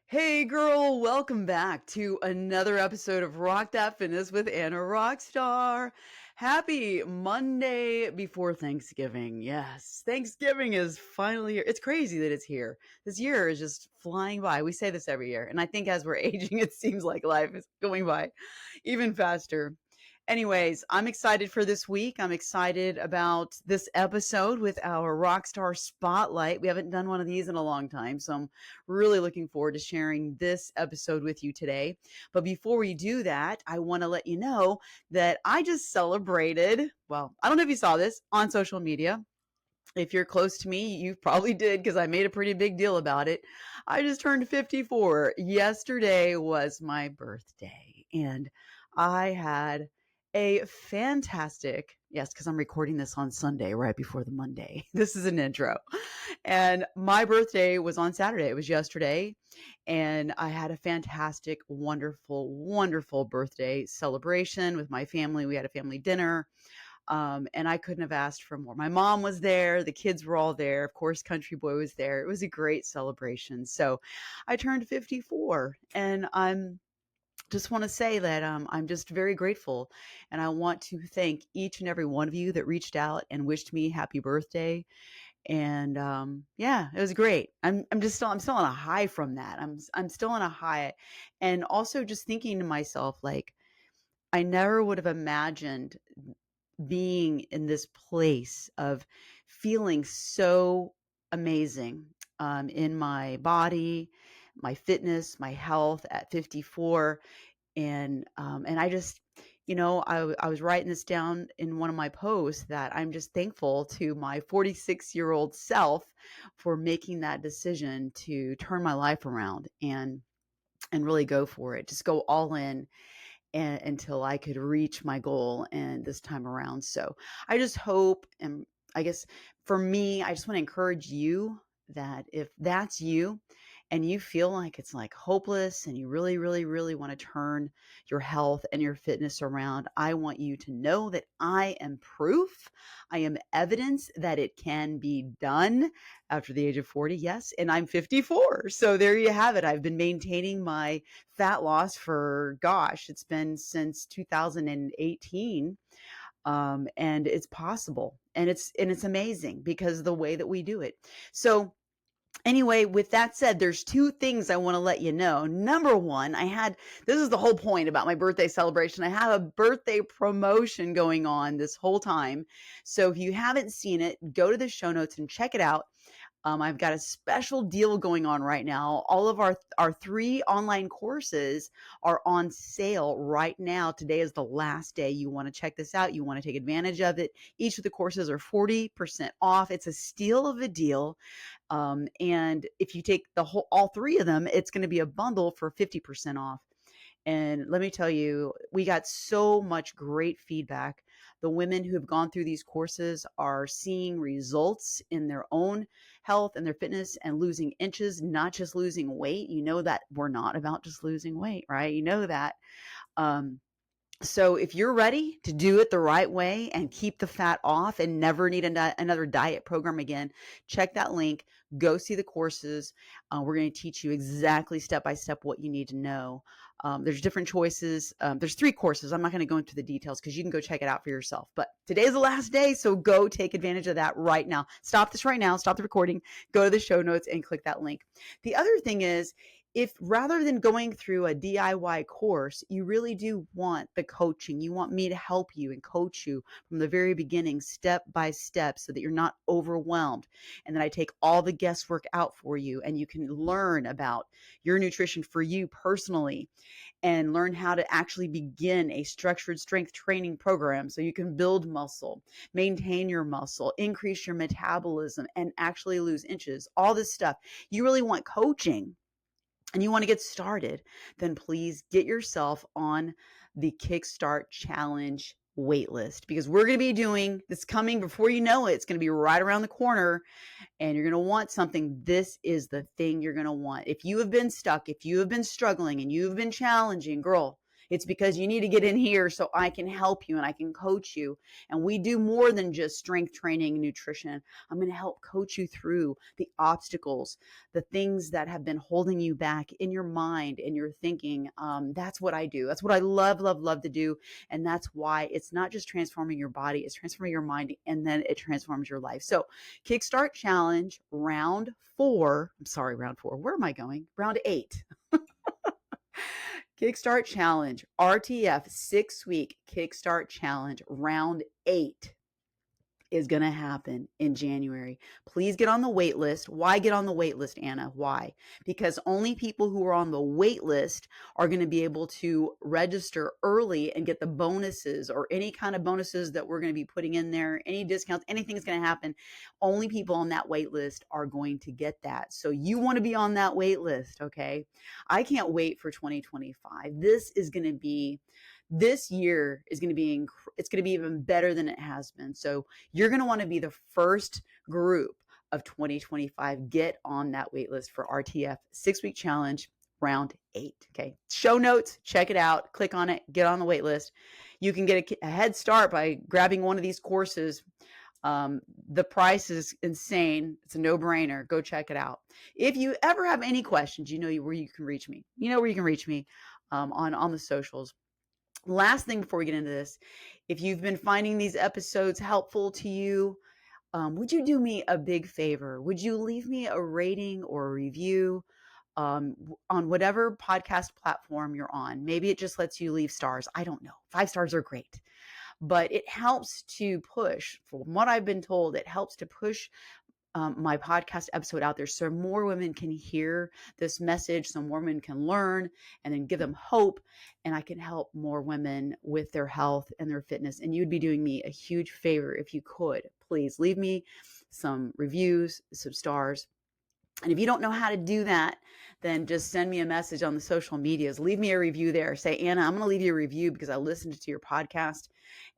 Hey girl, welcome back to another episode of Rock That Fitness with Anna Rockstar. Happy Monday before Thanksgiving. Yes, Thanksgiving is finally here. It's crazy that it's here. This year is just flying by. We say this every year, and I think as we're aging, it seems like life is going by even faster. Anyways, I'm excited for this week. I'm excited about this episode with our Rockstar Spotlight. We haven't done one of these in a long time, so I'm really looking forward to sharing this episode with you today. But before we do that, I want to let you know that I just celebrated, well, I don't know if you saw this on social media. If you're close to me, you probably did because I made a pretty big deal about it. I just turned 54. Yesterday was my birthday, and I had a fantastic, yes, because I'm recording this on Sunday right before the Monday. This is an intro. And my birthday was on Saturday. It was yesterday. And I had a fantastic, wonderful, wonderful birthday celebration with my family. We had a family dinner. And I couldn't have asked for more. My mom was there. The kids were all there. Of course, Country Boy was there. It was a great celebration. So I turned 54, and I'm just want to say that I'm just very grateful, and I want to thank each and every one of you that reached out and wished me happy birthday. And yeah, it was great. I'm still on a high from that. I'm still on a high, and also just thinking to myself, like, I never would have imagined being in this place of feeling so amazing in my body, my fitness, my health at 54. And I just, I was writing this down in one of my posts that I'm just thankful to my 46-year-old self for making that decision to turn my life around and really go for it. Just go all in until I could reach my goal and this time around. So I just hope, and I guess for me, I just want to encourage you that if that's you and you feel like it's like hopeless and you really, really, really want to turn your health and your fitness around, I want you to know that I am proof. I am evidence that it can be done after the age of 40. Yes. And I'm 54. So there you have it. I've been maintaining my fat loss for, gosh, it's been since 2018. And it's possible, and it's amazing because of the way that we do it. So anyway, with that said, there's two things I want to let you know. Number one, this is the whole point about my birthday celebration. I have a birthday promotion going on this whole time. So if you haven't seen it, go to the show notes and check it out. I've got a special deal going on right now. All of our 3 online courses are on sale right now. Today is the last day. You want to check this out. You want to take advantage of it. Each of the courses are 40% off. It's a steal of a deal. And if you take all 3 of them, it's going to be a bundle for 50% off. And let me tell you, we got so much great feedback. The women who have gone through these courses are seeing results in their own health and their fitness and losing inches, not just losing weight. You know that we're not about just losing weight, right? You know that. Um, so if you're ready to do it the right way and keep the fat off and never need another diet program again, check that link. Go see the courses. We're going to teach you exactly step by step what you need to know. There's different choices. There's 3 courses. I'm not going to go into the details because you can go check it out for yourself. But today's the last day, so go take advantage of that right now. Stop this right now. Stop the recording. Go to the show notes and click that link. The other thing is, if rather than going through a DIY course, you really do want the coaching, you want me to help you and coach you from the very beginning, step by step, so that you're not overwhelmed. And then I take all the guesswork out for you, and you can learn about your nutrition for you personally and learn how to actually begin a structured strength training program so you can build muscle, maintain your muscle, increase your metabolism, and actually lose inches. All this stuff. You really want coaching and you want to get started, then please get yourself on the Kickstart Challenge waitlist, because we're going to be doing this coming before you know it. It's going to be right around the corner, and you're going to want something. This is the thing you're going to want. If you have been stuck, if you have been struggling and you've been challenging, girl, It's because you need to get in here so I can help you and I can coach you. And we do more than just strength training and nutrition. I'm going to help coach you through the obstacles, the things that have been holding you back in your mind and your thinking. That's what I do. That's what I love, love, love to do. And that's why it's not just transforming your body, it's transforming your mind, and then it transforms your life. So, Kickstart Challenge round 4. I'm sorry, round 4. Where am I going? Round 8. Kickstart Challenge, RTF 6-week Kickstart Challenge round 8 is going to happen in January. Please get on the wait list. Why get on the wait list, Anna? Why? Because only people who are on the wait list are going to be able to register early and get the bonuses or any kind of bonuses that we're going to be putting in there, any discounts, anything that's going to happen. Only people on that wait list are going to get that. So you want to be on that wait list, okay? I can't wait for 2025. This year is going to be it's going to be even better than it has been. So you're going to want to be the first group of 2025. Get on that wait list for RTF 6-week challenge round 8. Okay. Show notes, check it out, click on it, get on the wait list. You can get a head start by grabbing one of these courses. The price is insane. It's a no-brainer. Go check it out. If you ever have any questions, you know where you can reach me. You know where you can reach me on the socials. Last thing before we get into this, if you've been finding these episodes helpful to you, would you do me a big favor? Would you leave me a rating or a review on whatever podcast platform you're on? Maybe it just lets you leave stars. I don't know. 5 stars are great. But it helps to push, from what I've been told, it helps to push my podcast episode out there so more women can hear this message, so more women can learn and then give them hope. And I can help more women with their health and their fitness. And you'd be doing me a huge favor if you could. Please leave me some reviews, some stars. And if you don't know how to do that, then just send me a message on the social medias. Leave me a review there. Say, Anna, I'm going to leave you a review because I listened to your podcast,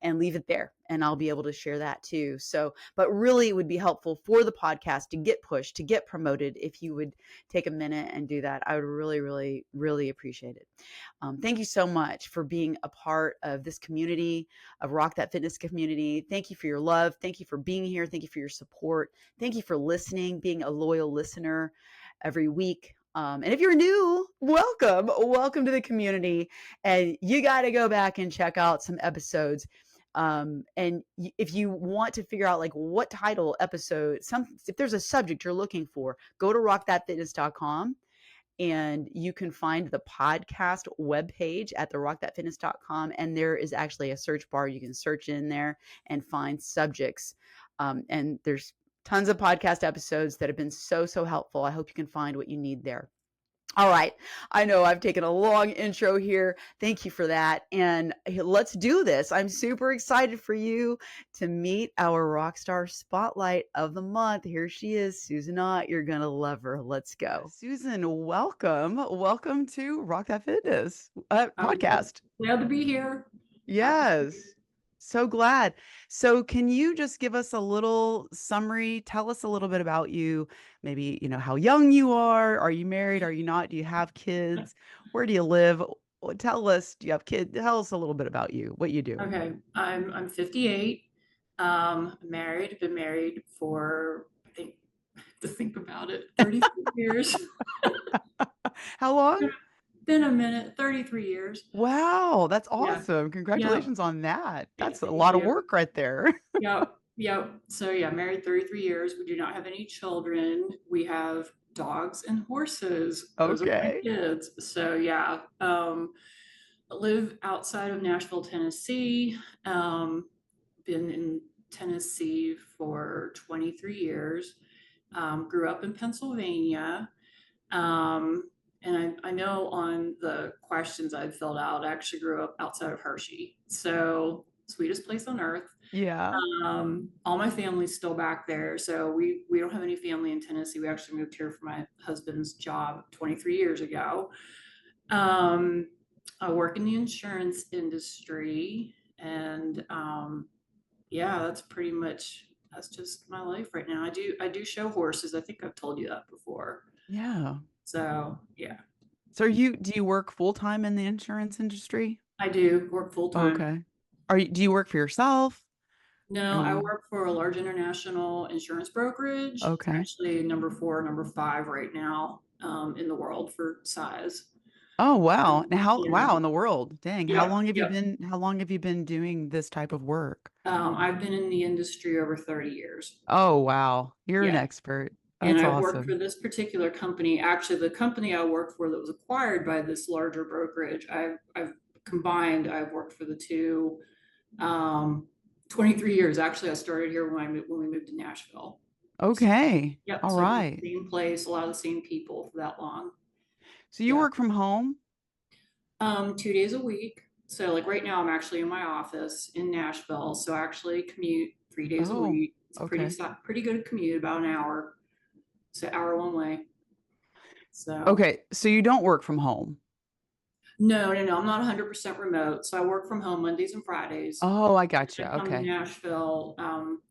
and leave it there. And I'll be able to share that too. So, but really it would be helpful for the podcast to get pushed, to get promoted. If you would take a minute and do that, I would really, really, really appreciate it. Thank you so much for being a part of this community, of Rock That Fitness community. Thank you for your love. Thank you for being here. Thank you for your support. Thank you for listening, being a loyal listener every week. And if you're new, welcome to the community. And you got to go back and check out some episodes. And if you want to figure out like what title episode, if there's a subject you're looking for, go to rockthatfitness.com and you can find the podcast webpage at the rockthatfitness.com. And there is actually a search bar. You can search in there and find subjects. And there's tons of podcast episodes that have been so helpful. I hope you can find what you need there. All right. I know I've taken a long intro here. Thank you for that. And let's do this. I'm super excited for you to meet our Rockstar Spotlight of the month. Here she is, Susan Ott. You're going to love her. Let's go. Susan, welcome. Welcome to Rock That Fitness podcast. Glad to be here. Yes. So glad. So can you just give us a little summary? Tell us a little bit about you. Maybe, how young you are. Are you married? Are you not? Do you have kids? Where do you live? Tell us, do you have kids? Tell us a little bit about you, what you do. Okay. I'm 58. Married. Been married for, to think about it, 33 years. How long? Been a minute, 33 years. Wow, that's awesome. Yeah. Congratulations on that. That's a lot of work right there. Yep. So married 33 years. We do not have any children. We have dogs and horses. Those are my kids. So I live outside of Nashville, Tennessee. Been in Tennessee for 23 years. Grew up in Pennsylvania. And I know on the questions I'd filled out, I actually grew up outside of Hershey. So sweetest place on earth. Yeah. All my family's still back there. So we don't have any family in Tennessee. We actually moved here for my husband's job 23 years ago. I work in the insurance industry, and that's just my life right now. I do show horses. I think I've told you that before. Yeah. So, yeah. So do you work full time in the insurance industry? I do work full time. Okay. Do you work for yourself? Are No, I you work for a large international insurance brokerage. It's okay? actually number four, number five right now in the world for size. Oh, wow. Now Yeah. wow, in the world. Dang. Yep. Yep. How long have you been doing this type of work? I've been in the industry over 30 years. Oh, wow. You're an Yeah. expert. And That's I worked for awesome. this particular company. Actually, the company I worked for that was acquired by this larger brokerage, I've combined, I've worked for the two, um, 23 years. Actually, I started here when we moved to Nashville. So, Okay. yep. All So I've been in right. the same place, a lot of the same people for that long. So you Yeah. work from home? 2 days a week. So like right now I'm actually in my office in Nashville. So I actually commute 3 days a Oh, week. It's a okay. pretty good commute, about an hour. So hour one way. So Okay. So you don't work from home. no, no, no, I'm not 100% remote. So I work from home Mondays and Fridays. Oh, I I gotcha. come to Okay. Nashville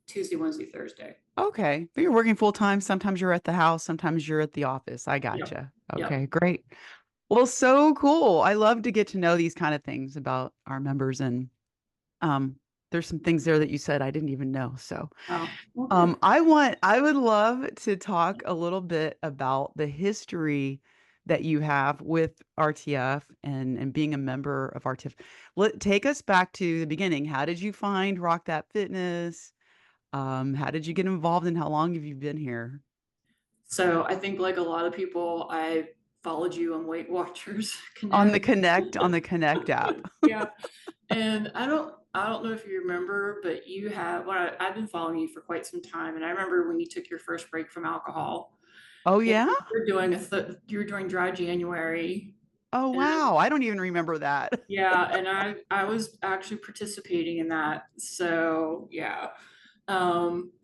Tuesday, Wednesday, Thursday. Okay. But you're working full time. Sometimes you're at the house, sometimes you're at the office. I Yep. gotcha. Yep. Okay, great. Well, so cool. I love to get to know these kind of things about our members and um there's some things there that you said I didn't even know. So, Oh, well, good. I would love to talk a little bit about the history that you have with RTF and being a member of RTF. Take us back to the beginning. How did you find Rock That Fitness? How did you get involved and how long have you been here? So I think like a lot of people, I followed you on Weight Watchers On Connect. the Connect app. Yeah. And I don't know if you remember, but you have I've been following you for quite some time, and I remember when you took your first break from alcohol. Oh And yeah? you were doing dry January, Oh and wow. I don't even remember that. yeah, and I was actually participating in that. So yeah,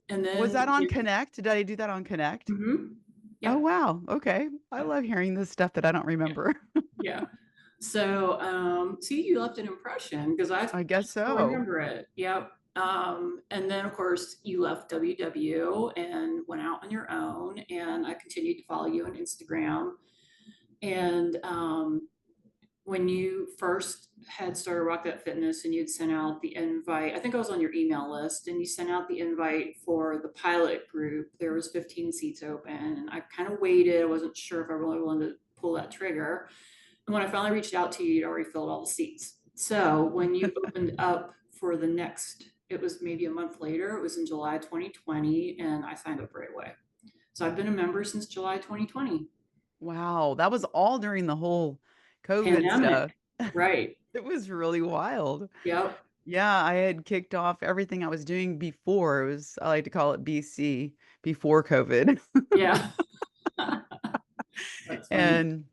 and Was then that on Connect? Did I do that on Connect? Oh yep, wow. Okay. I yep, love hearing this stuff that I don't yeah, remember. yeah. So, see, you left an impression because I I guess still so. remember it. Yep. And then, of course, you left WW and went out on your own. And I continued to follow you on Instagram. And when you first had started Rock That Fitness and you'd sent out the invite, I think I was on your email list, and you sent out the invite for the pilot group. There was 15 seats open, and I kind of waited. I wasn't sure if I really wanted to pull that trigger. And when I finally reached out to you, you'd already filled all the seats. So when you opened up for the next, it was maybe a month later, it was in July 2020, and I signed up right away. So I've been a member since July 2020. Wow. That was all during the whole COVID stuff. Pandemic. Right. It was really wild. Yep. Yeah, I had kicked off everything I was doing before. It was, I like to call it BC, before COVID. Yeah. That's funny. And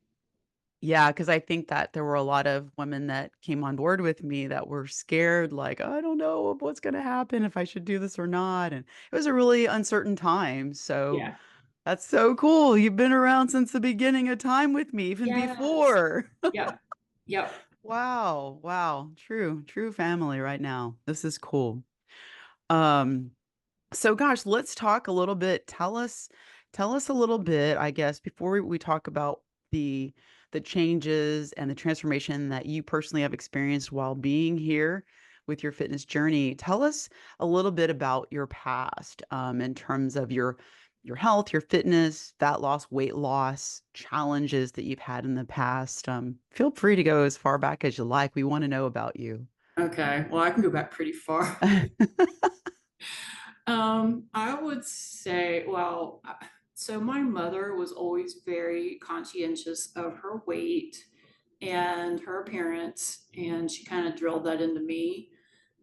yeah, because I think that there were a lot of women that came on board with me that were scared, like, I don't know what's going to happen if I should do this or not. And it was a really uncertain time. So Yeah. that's so cool. You've been around since the beginning of time with me, even Yes. before. Yep. Yep. Wow. Wow. True family right now. This is cool. Um, So gosh, let's talk a little bit. Tell us a little bit, I guess, before we talk about the the changes and the transformation that you personally have experienced while being here with your fitness journey. Tell us a little bit about your past, in terms of your health, your fitness, fat loss, weight loss, challenges that you've had in the past. Feel free to go as far back as you like. We want to know about you. Okay. Well, I can go back pretty far. I would say, well, so my mother was always very conscientious of her weight and her appearance, and she kind of drilled that into me.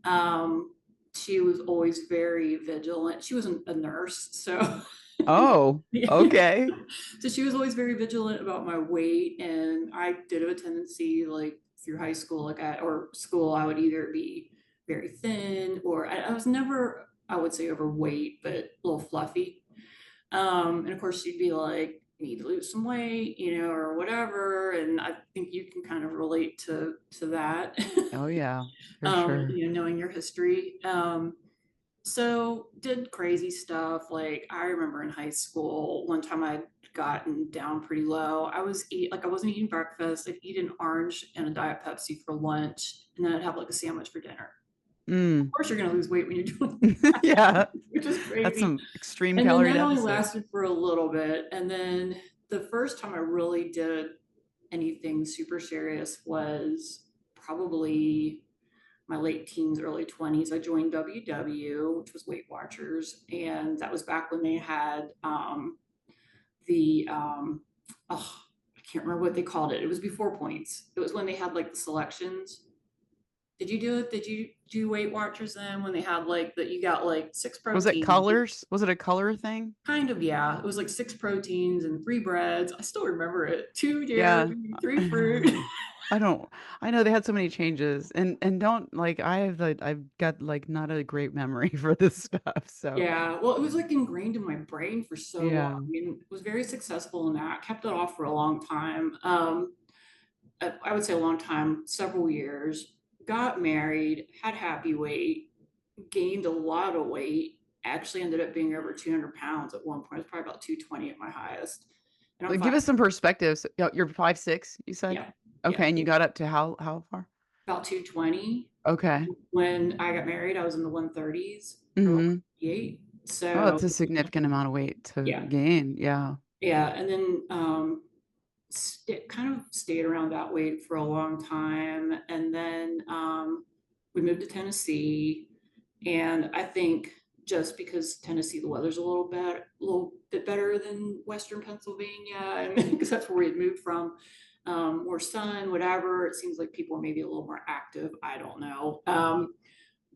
Um, she was always very vigilant. She was a nurse, so Oh, yeah. okay. So she was always very vigilant about my weight, and I did have a tendency, like through high school, or school, I would either be very thin, or I was never, I would say, overweight, but a little fluffy. And of course, she'd be like, "You need to lose some weight, or whatever." And I think you can kind of relate to that, Oh yeah, for sure. knowing your history. So did crazy stuff. Like I remember in high school, one time I'd gotten down pretty low. I wasn't eating breakfast. I'd eat an orange and a Diet Pepsi for lunch, and then I'd have like a sandwich for dinner. Of Mm. course, you're gonna lose weight when you're doing that, Yeah. which is That's crazy. some extreme And then calorie that only deficit. lasted for a little bit. And then the first time I really did anything super serious was probably my late teens, early 20s. I joined WW, which was Weight Watchers. And that was back when they had the, oh, I can't remember what they called it. It was before points. It was when they had like the selections. Did you do it? Did you do Weight Watchers then when they had like that you got like six Was it proteins? colors? Was it a color thing? Kind of, yeah. It was like six proteins and three breads. I still remember it. Two Yeah. dairy, three fruit. I don't I know they had so many changes and don't like I've got like not a great memory for this stuff. So, Yeah, well, it was like ingrained in my brain for so long. yeah. I mean, it was very successful in that. Kept it off for a long time. I would say a long time, several years. Got married, had happy weight, gained a lot of weight. Actually, ended up being over 200 pounds at one point. It was probably about 220 at my highest. And I'm Like, five. give us some perspectives. You're 5'6", you said? Yeah, yeah, Okay, and you got up to how far? about 220. Okay. When I got married, I was in the 130s or Mm-hmm. 138. Oh, So it's a significant amount of weight to yeah, gain. Yeah. yeah. And then it kind of stayed around that weight for a long time. And then we moved to Tennessee. And I think just because Tennessee, the weather's a little bit better than Western Pennsylvania, and because that's where we had moved from, more sun, whatever. It seems like people are maybe a little more active. I don't know.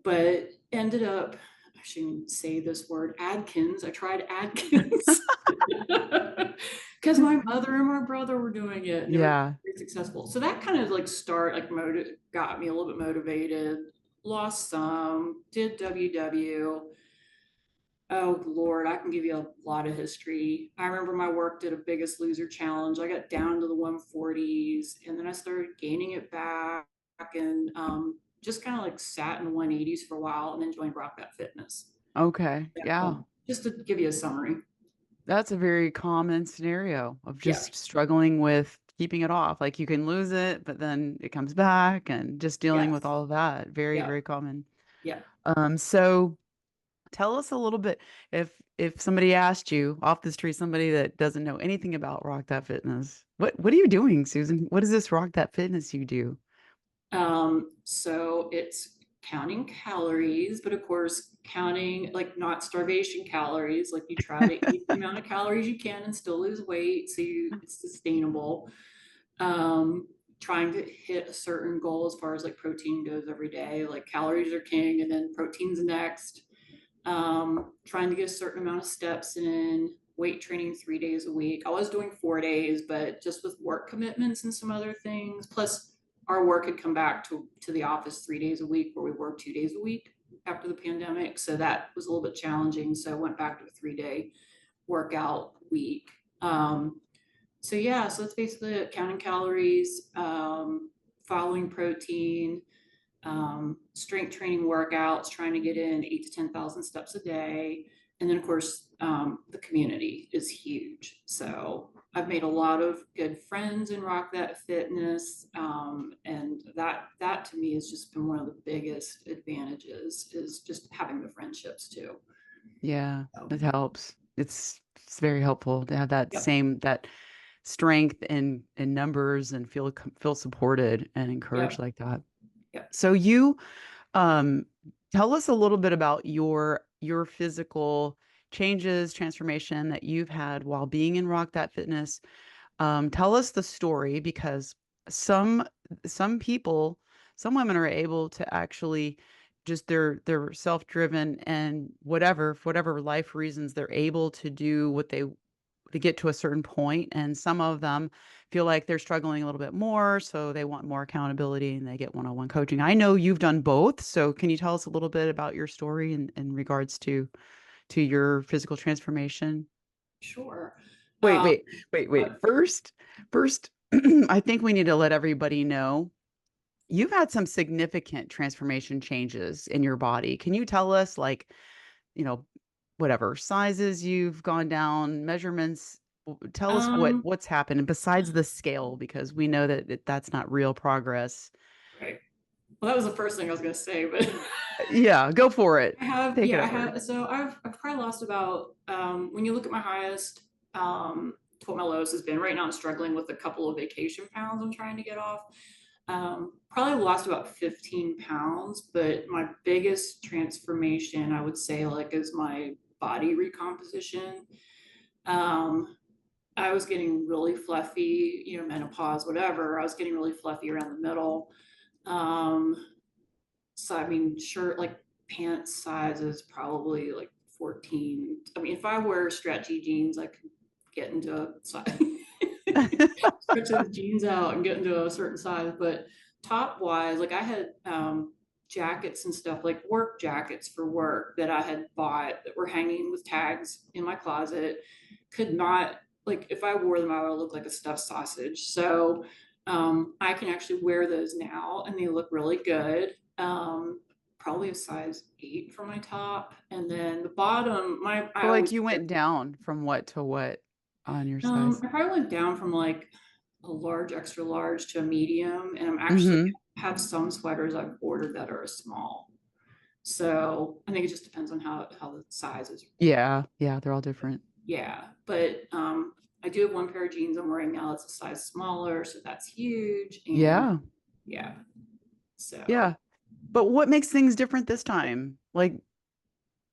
But ended up, I shouldn't say this word, Adkins. I tried Adkins because my mother and my brother were doing it and they were Yeah. very successful. So that kind of like got me a little bit motivated, lost some, did WW. Oh Lord, I can give you a lot of history. I remember my work did a Biggest Loser challenge. I got down to the 140s and then I started gaining it back and just kind of like sat in the 180s for a while and then joined Rock That Fitness. Okay. Yeah. Just to give you a summary. That's a very common scenario of Yeah. just struggling with keeping it off. Like you can lose it, but then it comes back and just dealing with Yes. all of that. Very, Yeah. very common. Yeah. So tell us a little bit if somebody asked you off the street, somebody that doesn't know anything about Rock That Fitness, what are you doing, Susan? What is this Rock That Fitness you do? So it's counting calories, but of course, counting like not starvation calories, like you try to eat the amount of calories you can and still lose weight it's sustainable. Trying to hit a certain goal as far as like protein goes every day, like calories are king and then protein's next. Trying to get a certain amount of steps in, weight training 3 days a week. I was doing 4 days, but just with work commitments and some other things, plus our work had come back to the office 3 days a week where we worked 2 days a week after the pandemic. So that was a little bit challenging. So I went back to a 3 day workout week. So yeah, so it's basically counting calories, following protein, strength training workouts, trying to get in 8 to 10,000 steps a day. And then, of course, the community is huge. So I've made a lot of good friends in Rock That Fitness, and that to me has just been one of the biggest advantages is just having the friendships too. Yeah, So, it helps. It's very helpful to have yep, that strength in numbers and feel supported and encouraged yep, like that. yep. So you um tell us a little bit about your physical changes, transformation that you've had while being in Rock That Fitness. Tell us the story because some some people, some women are able to actually just they're self-driven and whatever, for whatever life reasons, they're able to do what they get to a certain point, and some of them feel like they're struggling a little bit more, so they want more accountability and they get one-on-one coaching. I know you've done both, so can you tell us a little bit about your story in regards to your physical transformation? Sure. Wait, Um, wait, wait. but First, I think we need to let everybody know you've had some significant transformation changes in your body. Can you tell us, like, you know, whatever sizes you've gone down, measurements. Tell us Um, what's happened besides the scale, because we know that that's not real progress. right. Well, that was the first thing I was gonna say, but Yeah, go for it. Take it I over. have. So I've probably lost about when you look at my highest to what my lowest has been. Right now, I'm struggling with a couple of vacation pounds I'm trying to get off. Probably lost about 15 pounds, but my biggest transformation, I would say, like, is my body recomposition. Um, I was getting really fluffy, you know, menopause, whatever. I was getting really fluffy around the middle. Um, so I mean, shirt like pants size is probably like 14. I mean, if I wear stretchy jeans, I could get into a size, stretch those jeans out and get into a certain size. But top wise, like I had jackets and stuff, like work jackets for work that I had bought that were hanging with tags in my closet. Could not, like, if I wore them, I would look like a stuffed sausage. So I can actually wear those now and they look really good. Probably a size 8 for my top. And then the bottom, I So, like, always, you went down from what to what on your size? I probably went down from like a large, extra large to a medium. And I'm actually Mhm. have some sweaters I've ordered that are a small. So I think it just depends on how the size is. Yeah, yeah, they're all different. Yeah. But I do have one pair of jeans I'm wearing now that's a size smaller, so that's huge. And Yeah, yeah. So yeah. But what makes things different this time? Like,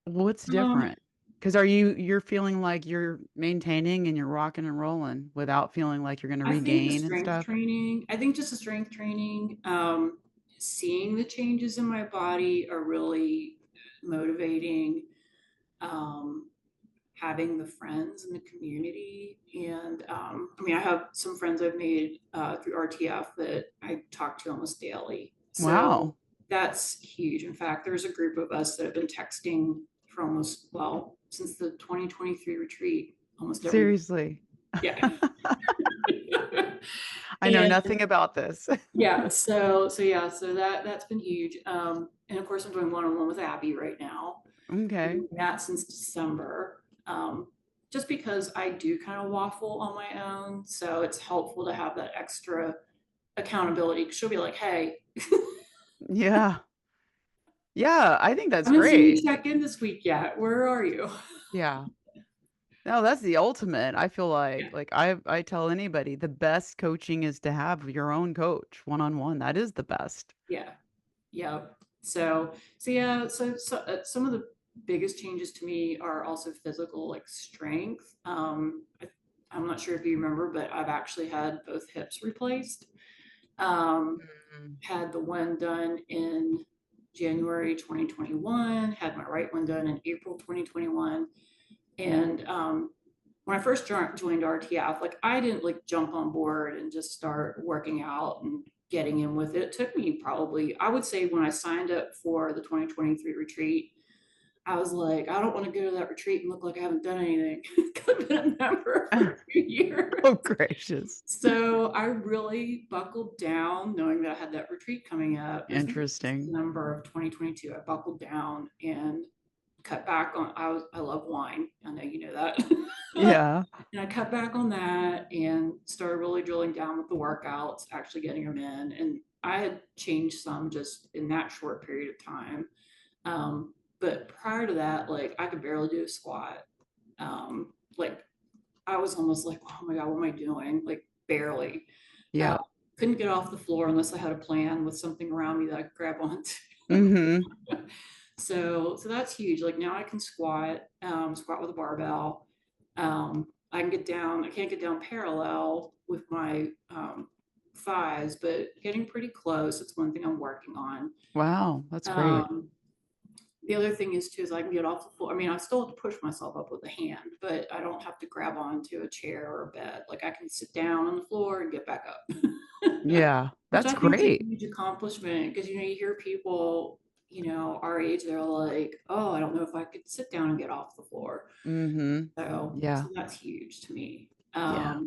what's um different? Because you're feeling like you're maintaining and you're rocking and rolling without feeling like you're gonna I think the regain and strength stuff? training, I think just the strength training, seeing the changes in my body are really motivating. Um, Having the friends in the community. And I mean, I have some friends I've made through RTF that I talk to almost daily. So Wow. that's huge. In fact, there's a group of us that have been texting for almost, well, since the 2023 retreat, almost every, Seriously. yeah. I know And nothing about this. yeah, so that's been huge. And of course, I'm doing one-on-one with Abby right now. Been Okay. doing that since December. Just because I do kind of waffle on my own, so it's helpful to have that extra accountability. 'Cause she'll be like, "Hey, Yeah. Yeah, I think I that's haven't seen you great. check in this week yet. Where are you?" Yeah. No, that's the ultimate. I feel Yeah, like I tell anybody the best coaching is to have your own coach one-on-one. That is the best. yeah, yeah. So yeah, some of the biggest changes to me are also physical, like strength. I'm not sure if you remember, but I've actually had both hips replaced. Um, Mhm. had the one done in January 2021, had my right one done in April 2021. And when I first joined RTF, like I didn't like jump on board and just start working out and getting in with it. It took me probably, I would say, when I signed up for the 2023 retreat, I was like, I don't want to go to that retreat and look like I haven't done anything. I've been a member for 2 years. Oh, gracious. So I really buckled down knowing that I had that retreat coming up. I think Interesting. December of 2022, I buckled down and cut back on, I love wine. I know you know that. Yeah. And I cut back on that and started really drilling down with the workouts, actually getting them in. And I had changed some just in that short period of time. But prior to that, like I could barely do a squat. Like I was almost like, oh my God, what am I doing? Like barely. Uh, Yeah. couldn't get off the floor unless I had a plan with something around me that I could grab onto. Mhm. So that's huge. Like now I can squat with a barbell. I can get down, I can't get down parallel with my thighs, but getting pretty close. It's one thing I'm working on. Wow, that's great. Um, the other thing is too is I can get off the floor. I mean, I still have to push myself up with a hand, but I don't have to grab onto a chair or a bed. Like I can sit down on the floor and get back up. Yeah, Which that's I think is a great. huge accomplishment because you hear people, our age, they're like, oh, I don't know if I could sit down and get off the floor. Mhm. So Yeah. that's huge to me. Yeah.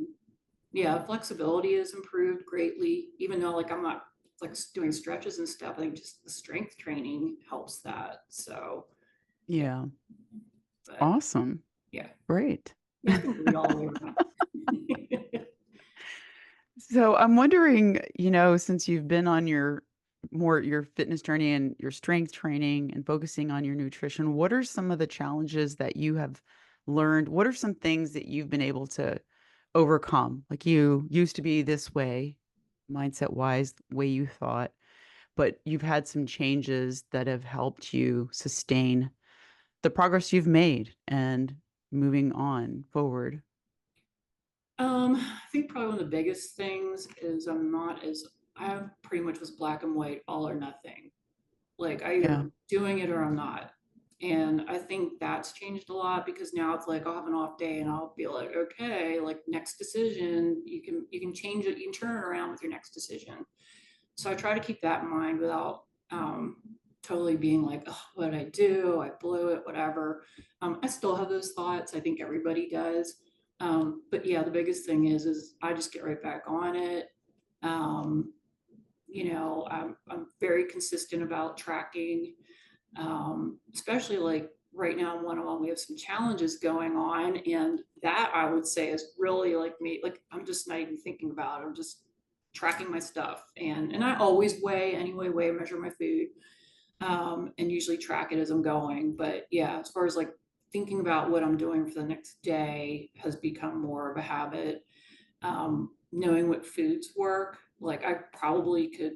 Yeah, flexibility has improved greatly, even though like I'm not like doing stretches and stuff. I think just the strength training helps that. So yeah. Yeah. But Awesome. yeah, Great. yeah, it's been great all the way around. So I'm wondering, since you've been on your fitness journey and your strength training and focusing on your nutrition, what are some of the challenges that you have learned? What are some things that you've been able to overcome? Like you used to be this way, mindset wise, way you thought, but you've had some changes that have helped you sustain the progress you've made and moving on forward. I think probably one of the biggest things is I pretty much was black and white, all or nothing. Like I Yeah. either doing it or I'm not. And I think that's changed a lot because now it's like I'll have an off day and I'll be like, okay, like next decision, you can change it, you can turn it around with your next decision. So I try to keep that in mind without totally being like, oh, what did I do? I blew it, whatever. I still have those thoughts. I think everybody does. But yeah, the biggest thing is I just get right back on it. Um, I'm very consistent about tracking, especially like right now in 101, we have some challenges going on. And that I would say is really like me, like I'm just not even thinking about it. I'm just tracking my stuff. And I always weigh anyway, measure my food, and usually track it as I'm going. But yeah, as far as like thinking about what I'm doing for the next day has become more of a habit. Knowing what foods work, like I probably could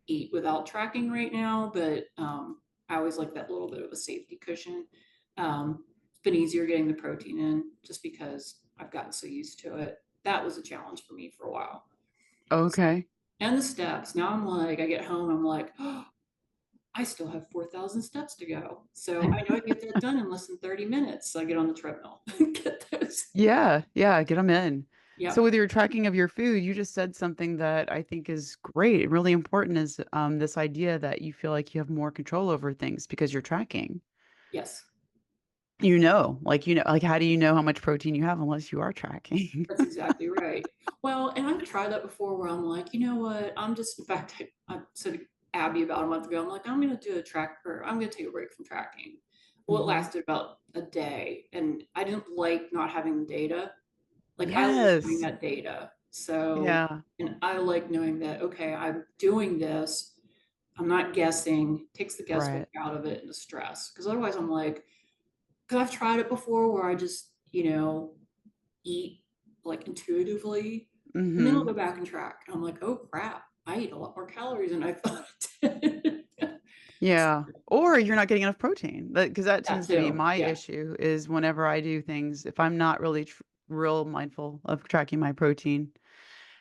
eat without tracking right now, but I always like that little bit of a safety cushion. It's been easier getting the protein in just because I've gotten so used to it. That was a challenge for me for a while. So, Okay. and the steps. Now I'm like, I get home, I'm like, oh, I still have 4,000 steps to go. So I know I can get that done in less than 30 minutes. So I get on the treadmill and get those. Yeah, yeah, get them in. So Yep. with your tracking of your food, you just said something that I think is great, really important is this idea that you feel like you have more control over things because you're tracking. Yes. Like how do you know how much protein you have unless you are tracking? That's exactly right. Well, and I've tried that before where I'm like, you know what? In fact, I said to Abby about a month ago, I'm like, I'm going to do a track or I'm going to take a break from tracking. Well, it Hmm. lasted about a day and I didn't like not having the data. Like I like having Yes. that data. So, Yeah. and I like knowing that, okay, I'm doing this. I'm not guessing, takes the guesswork Right. out of it and the stress. Cause otherwise I'm like, cause I've tried it before where I just, eat like intuitively, and then I'll go Hmm. back and track. And I'm like, oh crap, I eat a lot more calories than I thought I did. Yeah. Or you're not getting enough protein. Because that That tends to be too. my Yeah. issue is whenever I do things, if I'm not really real mindful of tracking my protein,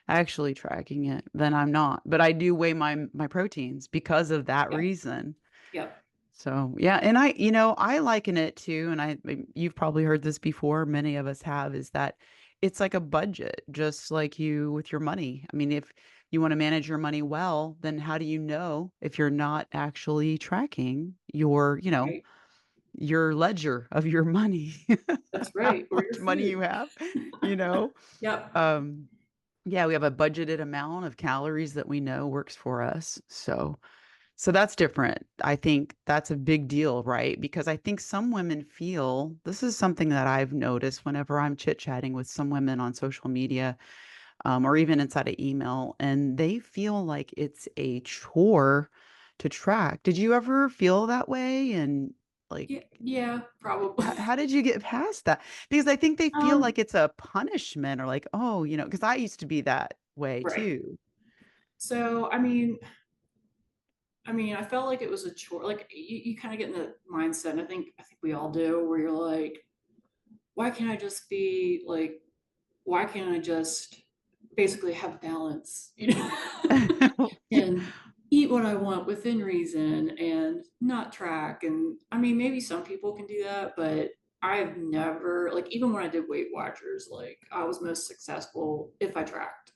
actually tracking it, then I'm not. But I do weigh my proteins because of that Yeah. reason. Yep. So yeah, and I liken it to, and you've probably heard this before, many of us have, is that it's like a budget, just like you with your money. I mean, if you want to manage your money well, then how do you know if you're not actually tracking Right. your ledger of your money, That's how right. Or your much money food. you have, you know? Yep. Um, yeah, we have a budgeted amount of calories that we know works for us. So that's different. I think that's a big deal, right? Because I think some women feel this is something that I've noticed whenever I'm chit-chatting with some women on social media, or even inside of email, and they feel like it's a chore to track. Did you ever feel that way? And like, Yeah. Yeah. Probably. how did you get past that? Because I think they feel Um. like it's a punishment or like, oh, because I used to be that way Right. too. So I mean, I felt like it was a chore. Like you kind of get in the mindset, and I think we all do, where you're like, why can't I just be like, why can't I just basically have balance, Yeah. and eat what I want within reason and not track. And I mean, maybe some people can do that, but I've never, like, even when I did Weight Watchers, like, I was most successful if I tracked.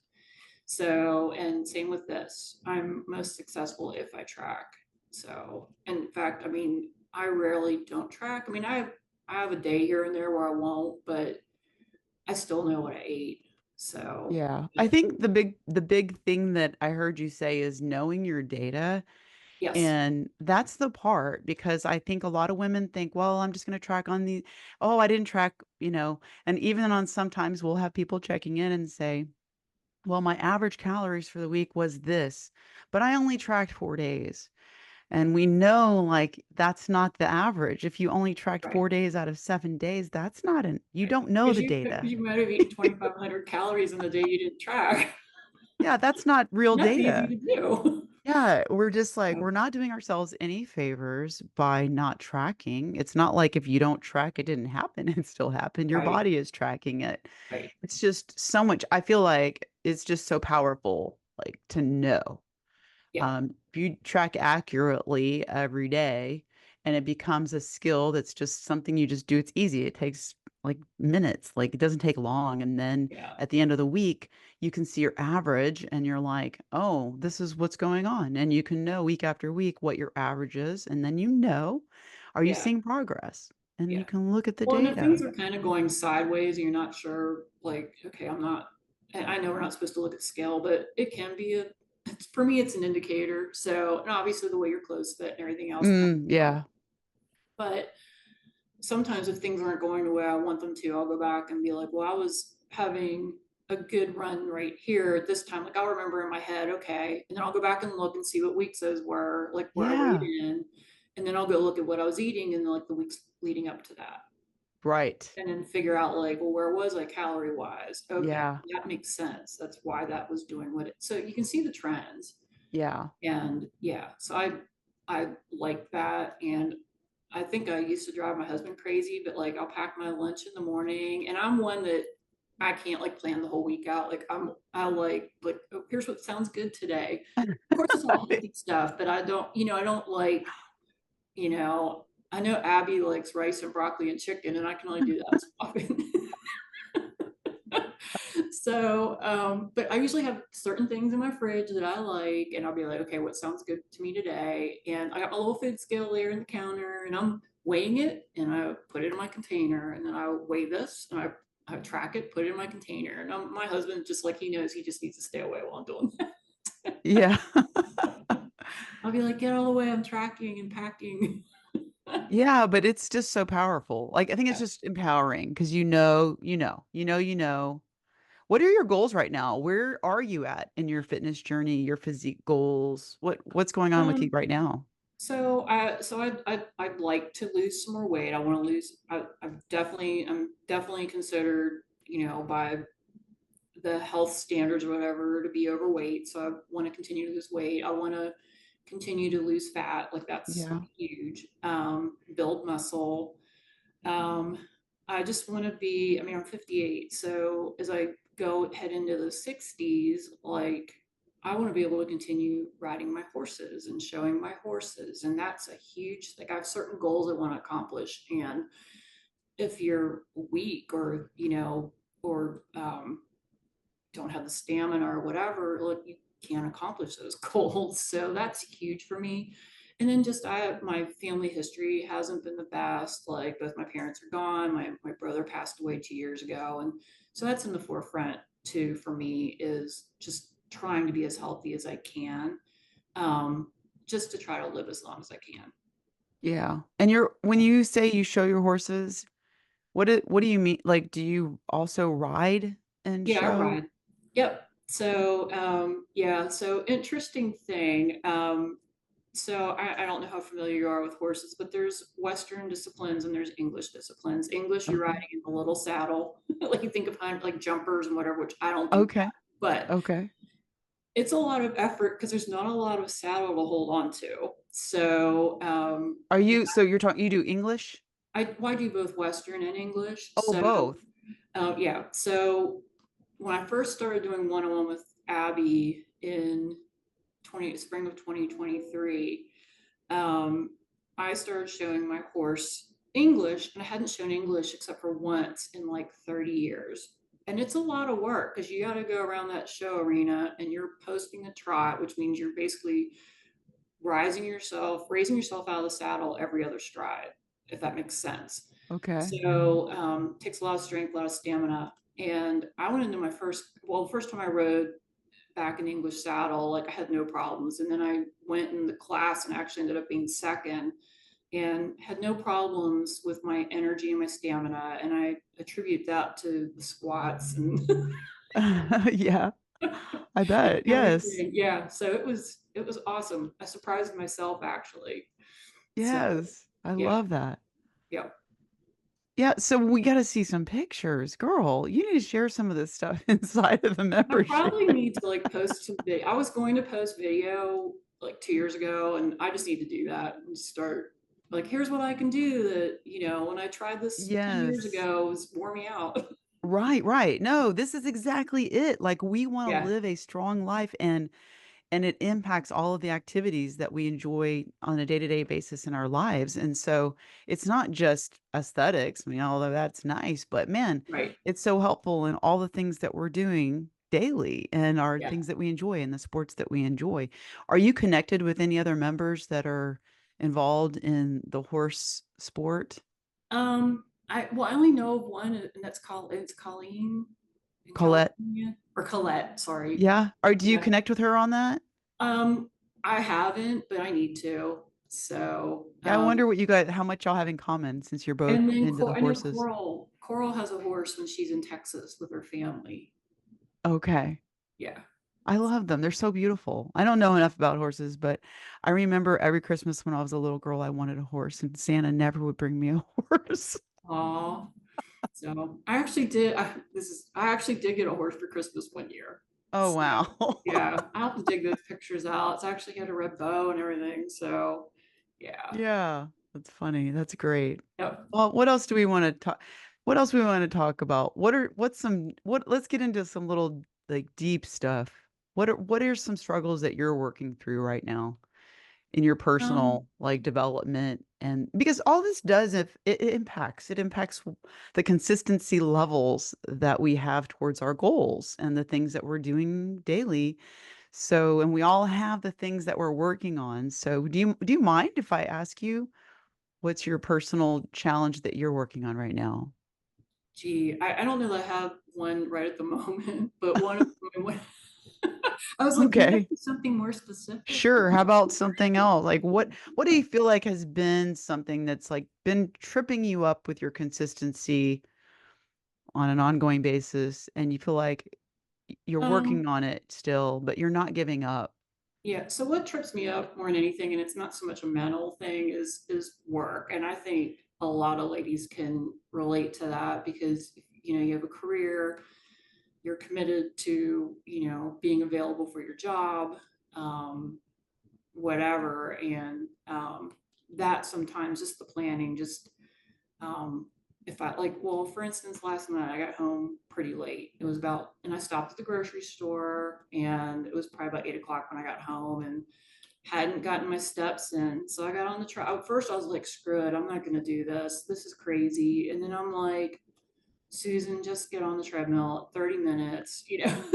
So, and same with this, I'm most successful if I track. So, in fact, I mean, I rarely don't track. I mean, I have a day here and there where I won't, but I still know what I ate. So, Yeah. I think the big thing that I heard you say is knowing your data Yes. And that's the part because I think a lot of women think, well, I'm just going to track on the, oh, I didn't track, and even on sometimes we'll have people checking in and say, well, my average calories for the week was this, but I only tracked 4 days. And we know like that's not the average. If you only tracked Right. 4 days out of 7 days, that's not you Right. don't know Because the you, cause data. you might have eaten 2,500 calories in the day you didn't track. Yeah, that's not real That's easy data. to do. Yeah, we're just like, Yeah. we're not doing ourselves any favors by not tracking. It's not like if you don't track, it didn't happen. It still happened. Your Right. body is tracking it. Right. It's just so much. I feel like it's just so powerful, like to know. Yeah. If you track accurately every day and it becomes a skill that's just something you just do, it's easy. It takes like minutes, like it doesn't take long. And then Yeah. at the end of the week, you can see your average and you're like, oh, this is what's going on. And you can know week after week what your average is. And then are you Yeah. seeing progress? And you Yeah. can look at the Well, and if things data. are kind of going sideways and you're not sure, like, okay, I know we're not supposed to look at scale, but it can be for me, it's an indicator. So, and obviously the way your clothes fit and everything else kind Mm, of help. yeah. But sometimes if things aren't going the way I want them to, I'll go back and be like, well, I was having a good run right here at this time. Like I'll remember in my head, okay. And then I'll go back and look and see what weeks those were, like where I weighed Yeah. in. And then I'll go look at what I was eating in like the weeks leading up to that. Right. And then figure out like, well, where was I calorie wise? Okay, Yeah. that makes sense. That's why that was doing what it. So you can see the trends, Yeah. and yeah. So I like that, and I think I used to drive my husband crazy, but like I'll pack my lunch in the morning, and I'm one that I can't like plan the whole week out. Like I like oh, here's what sounds good today. Of course, it's all healthy stuff, but I don't, I don't like, you know, I know Abby likes rice and broccoli and chicken, and I can only do that so often. So, but I usually have certain things in my fridge that I like, and I'll be like, okay, what sounds good to me today? And I got my little food scale there in the counter, and I'm weighing it, and I put it in my container, and then I weigh this, and I track it, put it in my container, and my husband just like he knows he just needs to stay away while I'm doing that. Yeah. I'll be like, get out of the way, I'm tracking and packing. Yeah, but it's just so powerful. Like, I think it's Yeah. just empowering because you know. What are your goals right now? Where are you at in your fitness journey, your physique goals? What's going on with you Um, right now? I'd like to lose some more weight. I want to lose. I'm definitely considered, by the health standards or whatever to be overweight. So I want to continue to lose weight. I want to continue to lose fat. Like that's Yeah. huge. Build muscle. Um, I just want to be, I mean, I'm 58. So as I head into the 60s, like I want to be able to continue riding my horses and showing my horses. And that's a huge, like I have certain goals I want to accomplish. And if you're weak or, or don't have the stamina or whatever, like you can't accomplish those goals. So that's huge for me. And then just my family history hasn't been the best. Like both my parents are gone. My brother passed away 2 years ago. And so that's in the forefront too for me is just trying to be as healthy as I can. Um, just to try to live as long as I can. Yeah. And when you say you show your horses, what do you mean? Like, do you also ride and Yeah, I show? ride. Yep. So yeah, so interesting thing. So I don't know how familiar you are with horses, but there's Western disciplines and there's English disciplines. English, you're Okay. riding in a little saddle, like you think of kind of like jumpers and whatever, which I don't do Okay. that. But Okay. it's a lot of effort because there's not a lot of saddle to hold on to. So Are yeah, you so you're talking you do English? I do both Western and English. Oh, So both. yeah, so when I first started doing one-on-one with Abby in spring of 2023, um, I started showing my horse English, and I hadn't shown English except for once in like 30 years. And it's a lot of work because you got to go around that show arena and you're posting a trot, which means you're basically raising yourself out of the saddle every other stride, if that makes sense. Okay. So takes a lot of strength, a lot of stamina. And I went into the first time I rode back in English saddle, like I had no problems. And then I went in the class and actually ended up being second and had no problems with my energy and my stamina. And I attribute that to the squats and Yeah, I bet. Yes. everything. Yeah. So it was awesome. I surprised myself actually. So Yes. I yeah. love that. Yeah. Yeah, so we got to see some pictures. Girl, you need to share some of this stuff inside of the I membership. probably need to like post some video. I was going to post video like 2 years ago, and I just need to do that and start like, here's what I can do that, when I tried this 10 years Yes. ago, was wore me out. Right, right. No, this is exactly it. Like we want to Yeah, live a strong life and it impacts all of the activities that we enjoy on a day-to-day basis in our lives. And so it's not just aesthetics. I mean, although that's nice, but man, right. it's so helpful in all the things that we're doing daily and our Yeah. things that we enjoy and the sports that we enjoy. Are you connected with any other members that are involved in the horse sport? I only know of one, and it's Colleen in Colette? California, or Colette, sorry. Yeah. Or do you Yeah. connect with her on that? Um, I haven't, but I need to. So, Yeah, I wonder what you guys, how much y'all have in common since you're both and then into the I know horses. Coral has a horse when she's in Texas with her family. Okay. Yeah. I love them. They're so beautiful. I don't know enough about horses, but I remember every Christmas when I was a little girl, I wanted a horse, and Santa never would bring me a horse. Aw. So I actually did. I actually did get a horse for Christmas one year. Oh, So wow. yeah, I'll have to dig those pictures out. It's actually got a red bow and everything. So yeah. Yeah, that's funny. That's great. Yep. Well, what else do we want to talk? What else we want to talk about? Let's get into some little like deep stuff. What are some struggles that you're working through right now in your Um, personal like development? And because all this does, if it impacts the consistency levels that we have towards our goals and the things that we're doing daily. So, and we all have the things that we're working on. So do you mind if I ask you what's your personal challenge that you're working on right now? Gee, I don't know that I have one right at the moment, but one of my I was like, maybe I Okay. need something more specific. Sure. How about something else? Like what do you feel like has been something that's like been tripping you up with your consistency on an ongoing basis and you feel like you're Um, working on it still, but you're not giving up? Yeah. So what trips me up more than anything, and it's not so much a mental thing, is work. And I think a lot of ladies can relate to that because you have a career, you're committed to being available for your job, um, whatever, and that sometimes just the planning, just um, if I like, well, for instance, last night I got home pretty late. And I stopped at the grocery store, and it was probably about 8 o'clock when I got home, and hadn't gotten my steps in. So I got on the track. At first, I was like, screw it, I'm not going to do this. This is crazy. And then I'm like, Susan, just get on the treadmill, 30 minutes.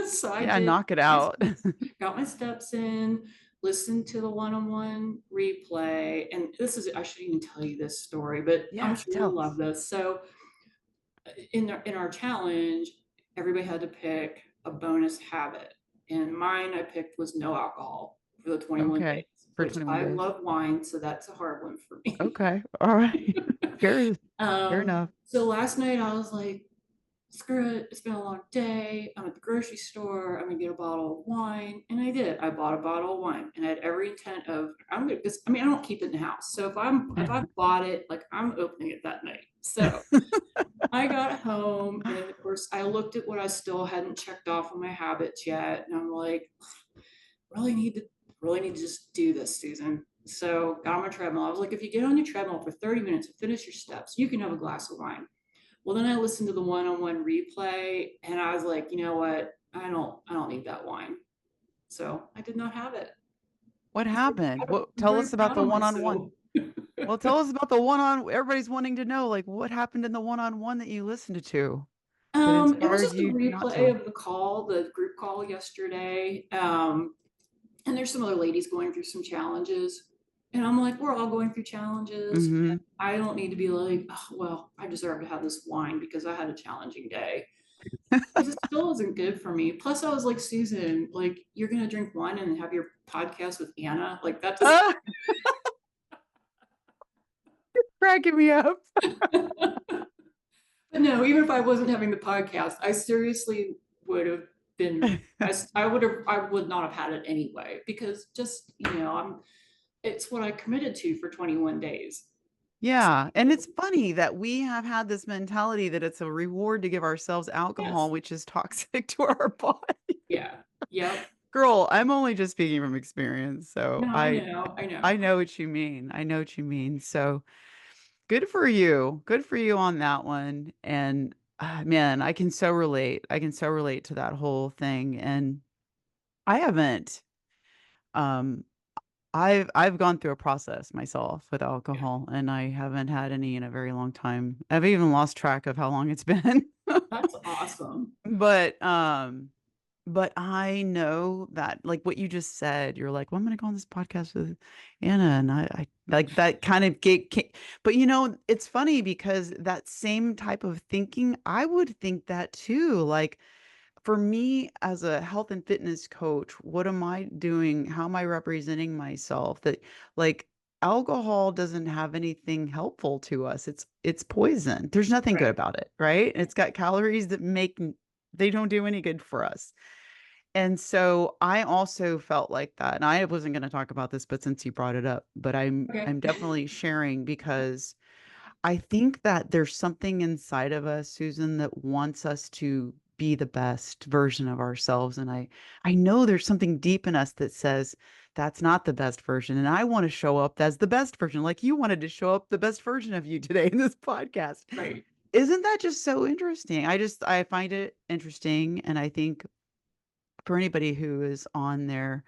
So I Yeah, did, knock it out. got my steps in, listened to the one-on-one replay. And I shouldn't even tell you this story, but I'm Yeah, sure you'll tell love us. this. So in our challenge, everybody had to pick a bonus habit. And mine I picked was no alcohol for the 21 Okay. days, For which 21 I days. love wine, so that's a hard one for me. Okay. All right. Fair, fair enough. So last night I was like, screw it, it's been a long day. I'm at the grocery store. I'm gonna get a bottle of wine. And I did. I bought a bottle of wine and I had every intent of I'm gonna because I don't keep it in the house. So if I bought it, like I'm opening it that night. So I got home and of course I looked at what I still hadn't checked off on my habits yet. And I'm like, really need to just do this, Susan. So got on my treadmill. I was like, if you get on your treadmill for 30 minutes and finish your steps, you can have a glass of wine. Well, then I listened to the one-on-one replay and I was like, you know what? I don't need that wine. So I did not have it. What happened? What I'm tell very us about proud the of one-on-one. myself. Well, tell us about the one-on everybody's wanting to know, like what happened in the one-on-one that you listened to that It was inspired just a you not replay to? of the group call yesterday. And there's some other ladies going through some challenges. And I'm like, we're all going through challenges. Mm-hmm. I don't need to be like, oh, well, I deserve to have this wine because I had a challenging day. because it still isn't good for me. Plus, I was like, Susan, like, you're gonna drink wine and have your podcast with Anna, like that just. Ah, cracking me up. But no, even if I wasn't having the podcast, I seriously would have been. I would not have had it anyway because just it's what I committed to for 21 days. Yeah. And it's funny that we have had this mentality that it's a reward to give ourselves alcohol, Yes. which is toxic to our body. Yeah. Yep. Girl, I'm only just speaking from experience. So No, I know. I I know. know what you mean. I know what you mean. So good for you. Good for you on that one. And man, I can so relate. I can so relate to that whole thing. And I haven't um I've gone through a process myself with Yeah. alcohol and I haven't had any in a very long time. I've even lost track of how long it's been. That's awesome. But but I know that like what you just said, you're like, well, I'm gonna go on this podcast with Anna and I like that kind of but it's funny because that same type of thinking, I would think that too. Like for me as a health and fitness coach, what am I doing? How am I representing myself? That like alcohol doesn't have anything helpful to us. It's poison. There's nothing good Right. about it, right? It's got calories that they don't do any good for us. And so I also felt like that. And I wasn't going to talk about this, but since you brought it up, but Okay. I'm definitely sharing because I think that there's something inside of us, Susan, that wants us to be the best version of ourselves. And I know there's something deep in us that says that's not the best version. And I want to show up as the best version, like you wanted to show up the best version of you today in this podcast. Right. Isn't that just so interesting? I find it interesting. And I think for anybody who is on their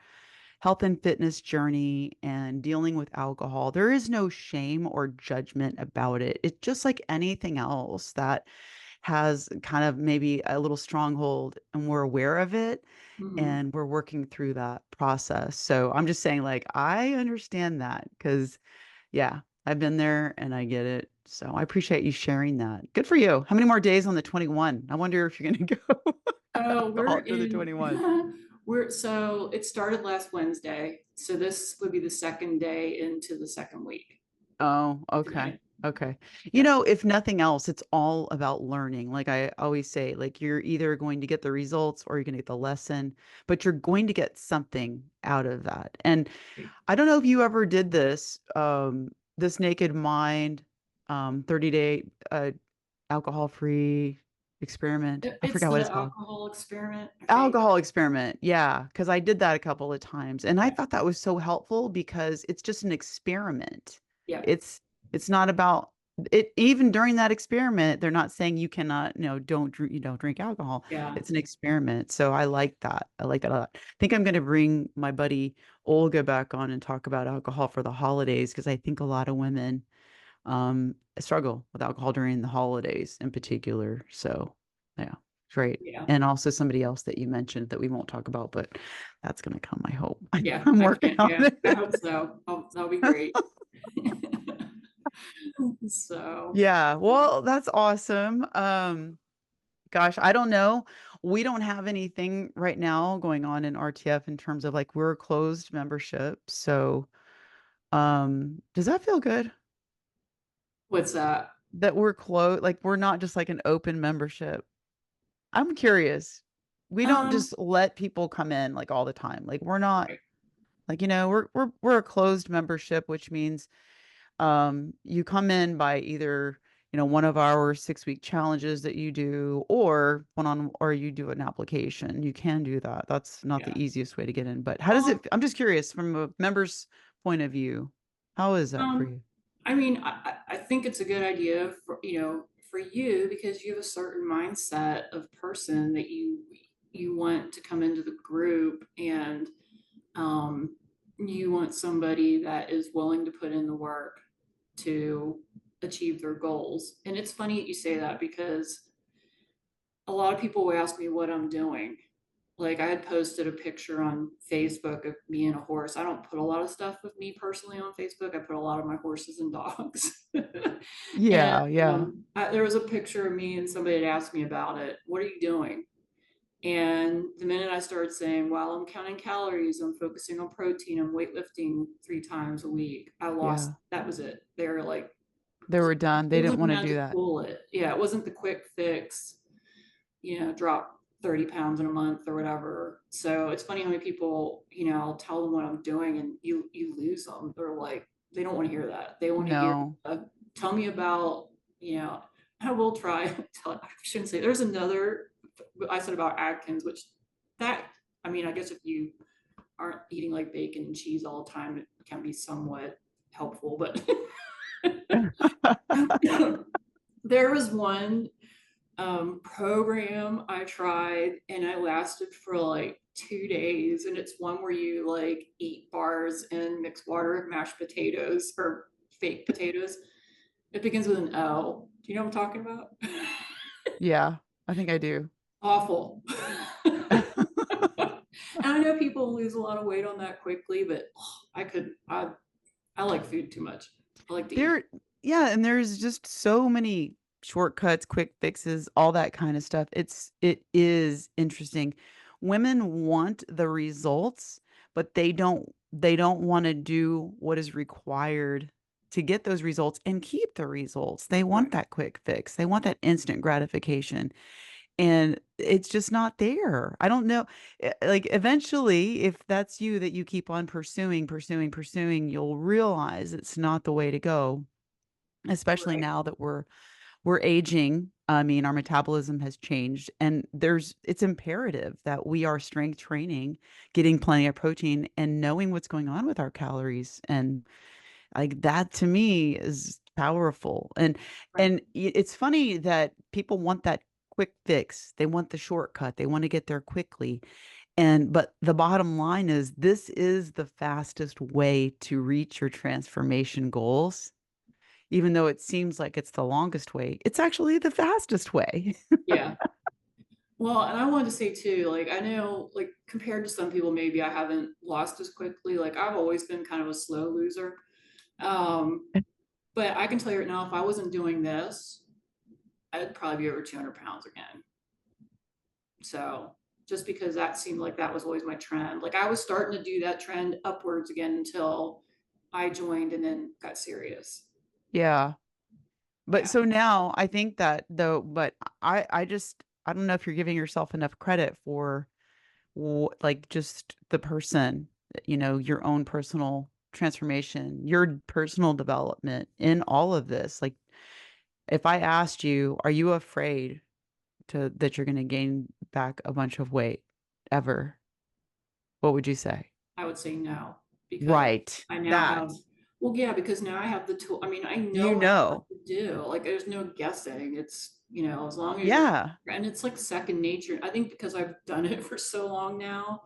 health and fitness journey and dealing with alcohol, there is no shame or judgment about it. It's just like anything else that has kind of maybe a little stronghold and we're aware of it Hmm. and we're working through that process. So I'm just saying, like, I understand that because, yeah, I've been there and I get it. So I appreciate you sharing that. Good for you. How many more days on the 21? I wonder if you're going to go Oh, we're alcohol to the in. 21. So it started last Wednesday. So this would be the second day into the second week Oh, okay. today. Okay. Yeah. If nothing else, it's all about learning. Like I always say, like you're either going to get the results or you're going to get the lesson, but you're going to get something out of that. And I don't know if you ever did this, this Naked Mind, 30-day alcohol-free experiment. I It's forgot what the it's called. alcohol experiment, I think. Alcohol experiment. Yeah, because I did that a couple of times and I Yeah. thought that was so helpful because it's just an experiment. Yeah. It's it's not about it even during that experiment, they're not saying you cannot, don't drink, drink alcohol. Yeah. It's an experiment. So I like that. I like that a lot. I think I'm going to bring my buddy Olga back on and talk about alcohol for the holidays because I think a lot of women struggle with alcohol during the holidays in particular. So, yeah, great. Yeah. And also somebody else that you mentioned that we won't talk about, but that's going to come, I hope. Yeah. I'm I working can't. on Yeah. I it. hope so. Oh, that'll be great. So, Yeah, well, that's awesome. Gosh, I don't know. We don't have anything right now going on in RTF in terms of like we're a closed membership. So, does that feel good what's that? that we're closed? Like we're not just like an open membership. I'm curious. We don't Um, just let people come in like all the time. Like we're not right. like, we're a closed membership, which means you come in by either, one of our 6-week challenges that you do or you do an application. You can do that. That's not Yeah. the easiest way to get in. But how does Um, it I'm just curious from a member's point of view. How is that for um, you? I mean, I think it's a good idea for, for you because you have a certain mindset of person that you want to come into the group and um, you want somebody that is willing to put in the work to achieve their goals. And it's funny that you say that because a lot of people will ask me what I'm doing. Like I had posted a picture on Facebook of me and a horse. I don't put a lot of stuff of me personally on Facebook. I put a lot of my horses and dogs. And Yeah, yeah, there was a picture of me and somebody had asked me about it. What are you doing? And the minute I started saying, well, I'm counting calories, I'm focusing on protein, I'm weightlifting 3 times a week, I lost, yeah. that was it. They were like, They were done. They it was didn't a want to do magic that. bullet. Yeah, it wasn't the quick fix, drop 30 pounds in a month or whatever. So it's funny how many people, I'll tell them what I'm doing and you lose them. They're like, they don't want to hear that. They want to hear, No, tell me about, you know, I will try. I shouldn't say. There's another. I said about Atkins, which that I mean, I guess if you aren't eating like bacon and cheese all the time, it can be somewhat helpful. But there was one program I tried, and I lasted for like 2 days. And it's one where you like eat bars and mix water and mashed potatoes or fake potatoes. It begins with an L. Do you know what I'm talking about? yeah, I think I do. Awful. And I know people lose a lot of weight on that quickly, but I like food too much. I like to eat. There, yeah, and there's just so many shortcuts, quick fixes, all that kind of stuff. It is interesting. Women want the results, but they don't want to do what is required to get those results and keep the results. They want Right. that quick fix. They want that instant gratification. And it's just not there. I don't know. Like eventually, if that's you that you keep on pursuing, pursuing, pursuing, you'll realize it's not the way to go, especially Right. now that we're aging. I mean, our metabolism has changed and it's imperative that we are strength training, getting plenty of protein and knowing what's going on with our calories. And like that to me is powerful. And Right. it's funny that people want that quick fix. They want the shortcut. They want to get there quickly. And but the bottom line is this is the fastest way to reach your transformation goals. Even though it seems like it's the longest way, it's actually the fastest way. Yeah. Well, and I wanted to say too, like I know, like compared to some people, maybe I haven't lost as quickly. Like I've always been kind of a slow loser. Um, but I can tell you right now, if I wasn't doing this, I'd probably be over 200 pounds again. So just because that seemed like that was always my trend. Like I was starting to do that trend upwards again until I joined and then got serious. Yeah. But Yeah. so now I think that though, but I don't know if you're giving yourself enough credit for like just the person, your own personal transformation, your personal development in all of this. Like if I asked you, are you afraid that you're going to gain back a bunch of weight ever? What would you say? I would say no because Right. I now That, have, well, yeah, because now I have the tool. I mean, I you know what know. to do. Like there's no guessing. It's, as long as you're, Yeah. and it's like second nature. I think because I've done it for so long now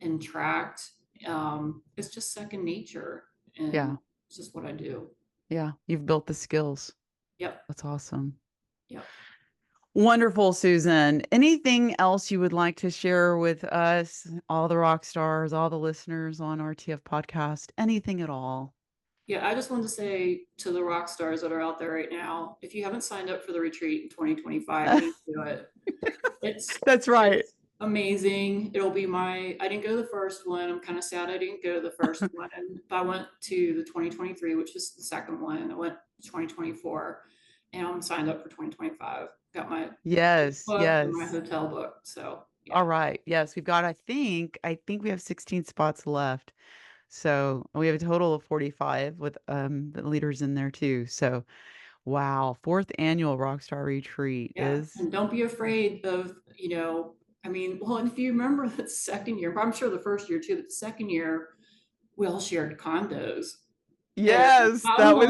and tracked, it's just second nature and Yeah. it's just what I do. Yeah. You've built the skills. Yep. That's awesome. Yep. Wonderful, Susan. Anything else you would like to share with us, all the rock stars, all the listeners on RTF podcast? Anything at all? Yeah, I just wanted to say to the rock stars that are out there right now, if you haven't signed up for the retreat in 2025, you need to do it. It's That's right. it's amazing. It'll be I didn't go to the first one. I'm kind of sad I didn't go to the first one. But I went to the 2023, which was the second one. I went to 2024 and I'm signed up for 2025. Got my Yes, booked and my yes. hotel booked. So All yeah. right. Yes, we've got, I think we have 16 spots left. So we have a total of 45 with the leaders in there too. So wow, fourth annual Rockstar Retreat Yeah. is And don't be afraid of, I mean, well, and if you remember the second year, I'm sure the first year too, but the second year, we all shared condos. And yes, that was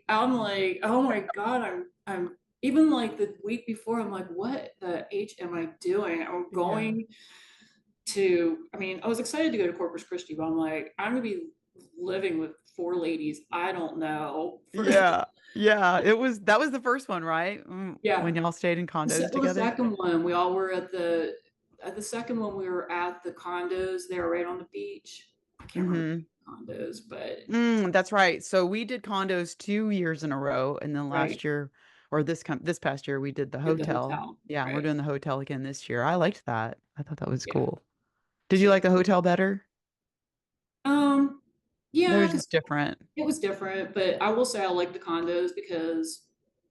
oh my God, I'm even like the week before, I'm like, what the H am I doing? I'm yeah. going I mean, I was excited to go to Corpus Christi, but I'm like, I'm gonna be living with four ladies. I don't know. Yeah. Yeah, that was the first one, right? Yeah. When y'all stayed in condos Well, the together? second one, we all were at the the second one we were at the condos. They were right on the beach. I can't remember Mm-hmm. the condos, but That's right. So we did condos 2 years in a row, and then right, last year, or this past year, we did the did the hotel. hotel. Yeah, we're Right. doing the hotel again this year. I liked that. I thought that was Yeah. cool. Did you So, like the hotel better? um, That yeah, was because just different. it was different, but I will say I like the condos because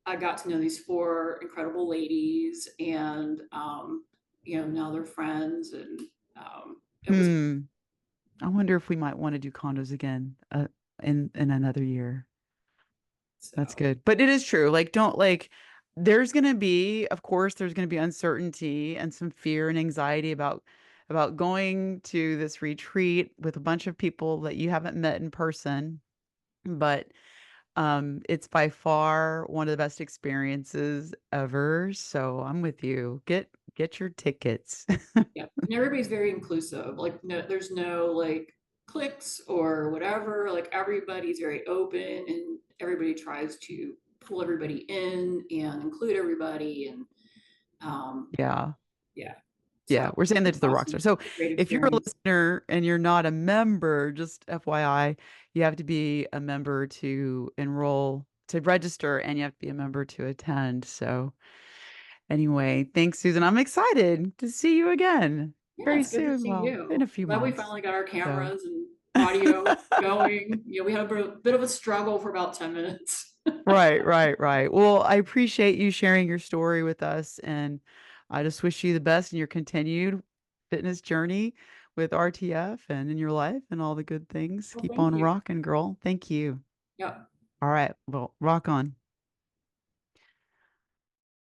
I got to know these four incredible ladies, and now they're friends, and it was Hmm. I wonder if we might want to do condos again, in another year. That's so. good. But it is true. Like, don't like, there's going to be, of course, there's going to be uncertainty and some fear and anxiety about going to this retreat with a bunch of people that you haven't met in person. But it's by far one of the best experiences ever. So I'm with you. Get your tickets. Yeah, and everybody's very inclusive. Like, no, there's no like cliques or whatever. Like, everybody's very open, and everybody tries to pull everybody in and include everybody. And Yeah. yeah, Yeah, so we're saying that it's to the awesome. Rockstar. So It's a great if you're a experience. listener and you're not a member, just FYI, you have to be a member to enroll, to register, and you have to be a member to attend. So anyway, thanks, Susan. I'm excited to see you again Yeah, very it's good to soon. see Well, in you. a few Glad we months. finally got our So cameras and audio going. We had a bit of a struggle for about 10 minutes. right, right, right. Well, I appreciate you sharing your story with us, and I just wish you the best in your continued fitness journey with RTF and in your life and all the good things. Well, Keep thank on you. rocking, girl. Thank you. Yeah. All right. Well, rock on.